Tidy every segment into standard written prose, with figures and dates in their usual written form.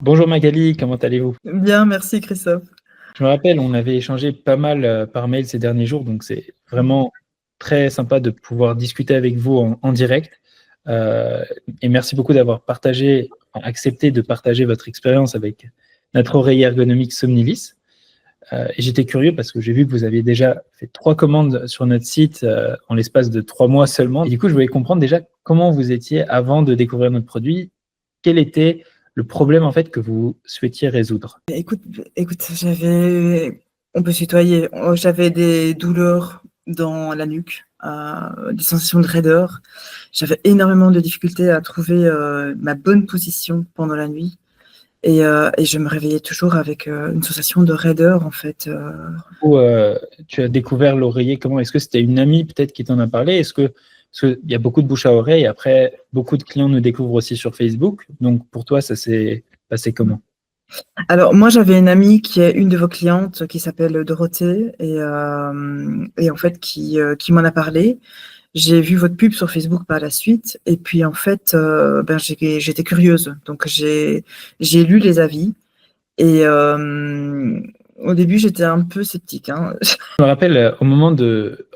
Bonjour Magali, comment allez-vous? Bien, merci Christophe. Je me rappelle, on avait échangé pas mal par mail ces derniers jours, donc c'est vraiment très sympa de pouvoir discuter avec vous en direct. Euh, et merci beaucoup d'avoir accepté de partager votre expérience avec notre oreiller ergonomique Somnilis. Et j'étais curieux parce que j'ai vu que vous aviez déjà fait 3 commandes sur notre site en l'espace de 3 mois seulement. Et du coup, je voulais comprendre déjà comment vous étiez avant de découvrir notre produit. Quel était le problème en fait que vous souhaitiez résoudre? Écoute, on peut se tutoyer. J'avais des douleurs dans la nuque, des sensations de raideur. J'avais énormément de difficultés à trouver ma bonne position pendant la nuit. Et je me réveillais toujours avec une sensation de raideur, en fait. Ou tu as découvert l'oreiller comment? Est-ce que c'était une amie peut-être qui t'en a parlé? Parce qu'il y a beaucoup de bouche à oreille. Après, beaucoup de clients nous découvrent aussi sur Facebook. Donc pour toi, ça s'est passé comment? Alors, moi, j'avais une amie qui est une de vos clientes qui s'appelle Dorothée et en fait, qui m'en a parlé. J'ai vu votre pub sur Facebook par la suite et puis en fait, j'étais curieuse. Donc j'ai lu les avis et au début, j'étais un peu sceptique, hein. Je me rappelle,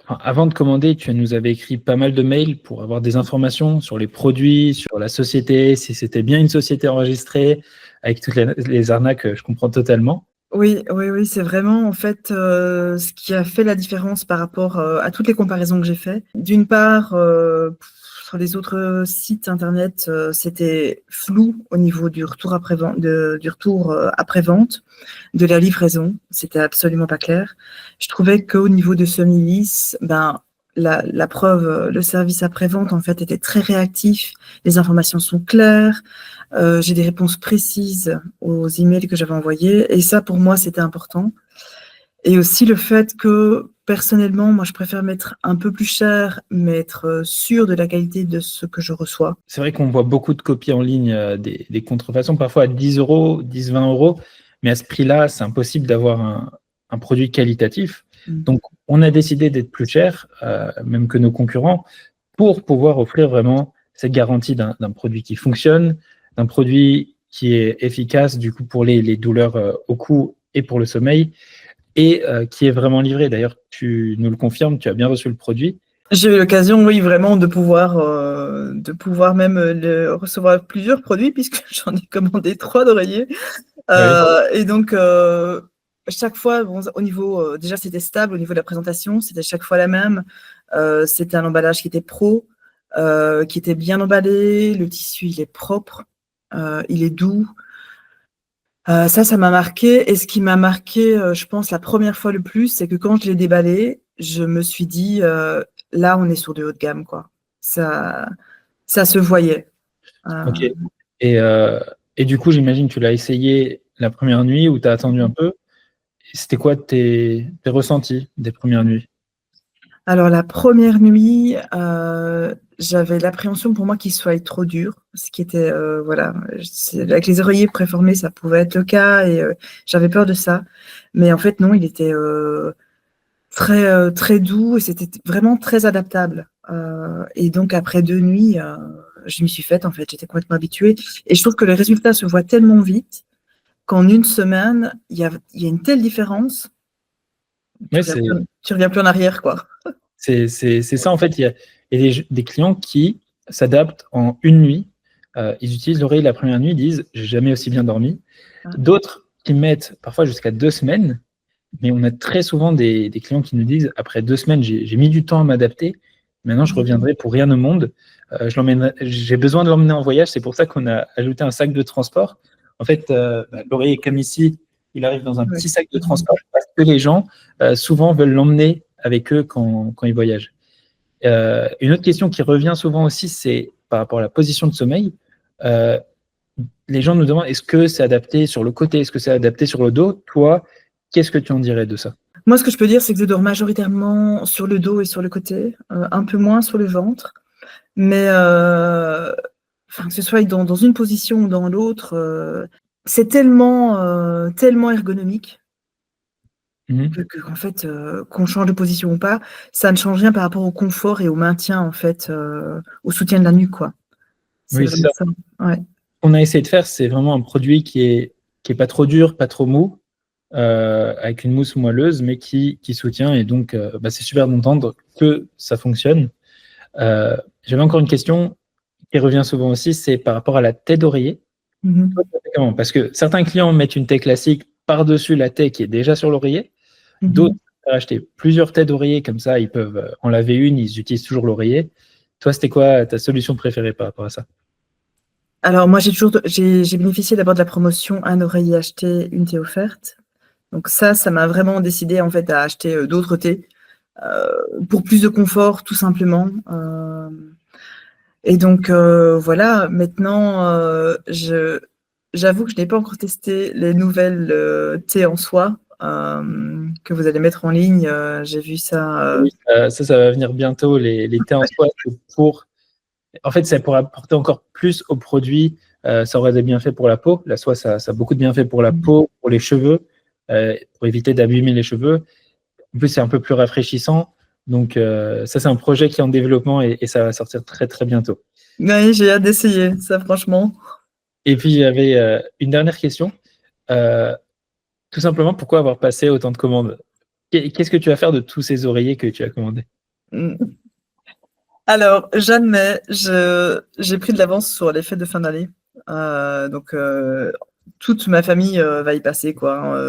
avant de commander, tu nous avais écrit pas mal de mails pour avoir des informations sur les produits, sur la société, si c'était bien une société enregistrée, avec toutes les arnaques, je comprends totalement. Oui, oui, oui, c'est vraiment en fait ce qui a fait la différence par rapport à toutes les comparaisons que j'ai faites. D'une part, sur les autres sites internet, c'était flou au niveau du retour après-vente, du retour après-vente, de la livraison. C'était absolument pas clair. Je trouvais qu'au niveau de Somnilis, la preuve, le service après-vente en fait était très réactif. Les informations sont claires. J'ai des réponses précises aux emails que j'avais envoyés. Et ça, pour moi, c'était important. Et aussi le fait que, personnellement, moi, je préfère mettre un peu plus cher, mais être sûr de la qualité de ce que je reçois. C'est vrai qu'on voit beaucoup de copies en ligne des contrefaçons, parfois à 10 euros, 10, 20 euros, mais à ce prix-là, c'est impossible d'avoir un produit qualitatif. Donc, on a décidé d'être plus cher, même que nos concurrents, pour pouvoir offrir vraiment cette garantie d'un produit qui fonctionne, d'un produit qui est efficace du coup pour les douleurs au cou et pour le sommeil, et qui est vraiment livré. D'ailleurs, tu nous le confirmes, tu as bien reçu le produit. J'ai eu l'occasion, oui, vraiment de pouvoir même recevoir plusieurs produits puisque j'en ai commandé 3 d'oreillers. Ouais. Et donc, chaque fois, bon, au niveau, déjà, c'était stable. Au niveau de la présentation, c'était chaque fois la même. C'était un emballage qui était pro, qui était bien emballé. Le tissu, il est propre, il est doux. Ça m'a marqué. Et ce qui m'a marqué, je pense, la première fois le plus, c'est que quand je l'ai déballé, je me suis dit, là, on est sur du haut de gamme, quoi. Ça, ça se voyait. Ok. Et, euh, et du coup, j'imagine que tu l'as essayé la première nuit ou tu as attendu un peu. C'était quoi tes ressentis des premières nuits? Alors la première nuit, j'avais l'appréhension pour moi qu'il soit trop dur, ce qui était, voilà, avec les oreillers préformés, ça pouvait être le cas et j'avais peur de ça. Mais en fait non, il était très, très doux et c'était vraiment très adaptable. Et donc après 2 nuits, je m'y suis faite en fait, j'étais complètement habituée et je trouve que les résultats se voient tellement vite qu'en une semaine, il y a une telle différence, Ouais, c'est tu reviens plus en arrière, quoi. c'est ça en fait. Il y a des clients qui s'adaptent en une nuit. Ils utilisent l'oreille la première nuit, ils disent j'ai jamais aussi bien dormi. D'autres qui mettent parfois jusqu'à 2 semaines. Mais on a très souvent des clients qui nous disent, après 2 semaines, j'ai mis du temps à m'adapter, maintenant je reviendrai pour rien au monde. J'ai besoin de l'emmener en voyage, c'est pour ça qu'on a ajouté un sac de transport. En fait, l'oreiller comme ici, il arrive dans un Ouais. petit sac de transport parce que les gens souvent veulent l'emmener avec eux quand ils voyagent. Une autre question qui revient souvent aussi, c'est par rapport à la position de sommeil. Euh, les gens nous demandent est-ce que c'est adapté sur le côté, est-ce que c'est adapté sur le dos? Toi, qu'est-ce que tu en dirais de ça? Moi, ce que je peux dire, c'est que je dors majoritairement sur le dos et sur le côté, un peu moins sur le ventre. Mais enfin, que ce soit dans une position ou dans l'autre, c'est tellement ergonomique Mhm. qu'en fait, qu'on change de position ou pas, ça ne change rien par rapport au confort et au maintien, en fait, au soutien de la nuque, quoi. C'est Oui, c'est vraiment ça. ça. Ouais. qu'on a essayé de faire, c'est vraiment un produit qui est pas trop dur, pas trop mou, avec une mousse moelleuse, mais qui soutient. Et donc, c'est super d'entendre que ça fonctionne. J'avais encore une question qui revient souvent aussi, c'est par rapport à la thé d'oreiller. Toi, ça fait comment? Parce que certains clients mettent une thé classique par-dessus la thé qui est déjà sur l'oreiller. D'autres peuvent acheter plusieurs thés d'oreiller, comme ça, ils peuvent en laver une, ils utilisent toujours l'oreiller. Toi, c'était quoi ta solution préférée par rapport à ça? Alors moi, j'ai bénéficié d'abord de la promotion un oreiller acheté, une thé offerte. Donc ça m'a vraiment décidé en fait à acheter d'autres thés pour plus de confort, tout simplement. Et donc voilà. Maintenant, j'avoue que je n'ai pas encore testé les nouvelles thés en soie que vous allez mettre en ligne. J'ai vu ça. Oui, ça va venir bientôt. Les thés en soie, c'est en fait, ça pourrait apporter encore plus au produit. Ça aurait des bienfaits pour la peau. La soie, ça a beaucoup de bienfaits pour la peau, pour les cheveux, pour éviter d'abîmer les cheveux. En plus, c'est un peu plus rafraîchissant. Donc, ça, c'est un projet qui est en développement et ça va sortir très, très bientôt. Oui, j'ai hâte d'essayer ça, franchement. Et puis, j'avais une dernière question. Tout simplement, pourquoi avoir passé autant de commandes? Qu'est-ce que tu vas faire de tous ces oreillers que tu as commandés? Alors, j'admets, j'ai pris de l'avance sur les fêtes de fin d'année. Donc, toute ma famille va y passer, quoi.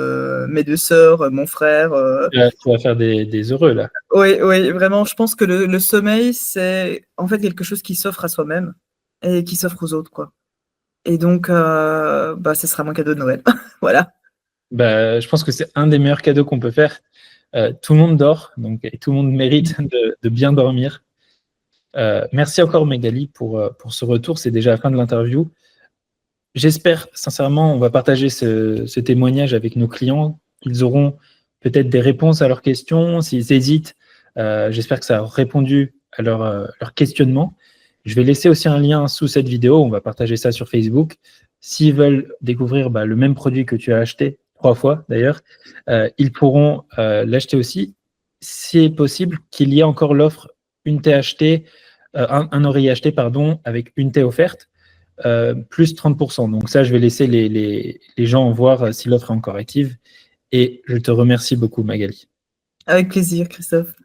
Mes deux sœurs, mon frère. Tu vas faire des heureux, là. Oui, oui, vraiment, je pense que le sommeil, c'est en fait quelque chose qui s'offre à soi-même et qui s'offre aux autres, quoi. Et donc, ce sera mon cadeau de Noël. Voilà. Je pense que c'est un des meilleurs cadeaux qu'on peut faire. Tout le monde dort, donc et tout le monde mérite de bien dormir. Merci encore Magali pour ce retour. C'est déjà la fin de l'interview. J'espère sincèrement, on va partager ce témoignage avec nos clients. Ils auront peut-être des réponses à leurs questions. S'ils hésitent, j'espère que ça a répondu à leur questionnement. Je vais laisser aussi un lien sous cette vidéo. On va partager ça sur Facebook. S'ils veulent découvrir le même produit que tu as acheté 3 fois d'ailleurs, ils pourront l'acheter aussi. C'est possible qu'il y ait encore l'offre une thé achetée, un oreiller acheté, pardon, avec une thé offerte, plus 30%. Donc ça, je vais laisser les gens voir si l'offre est encore active. Et je te remercie beaucoup, Magali. Avec plaisir, Christophe.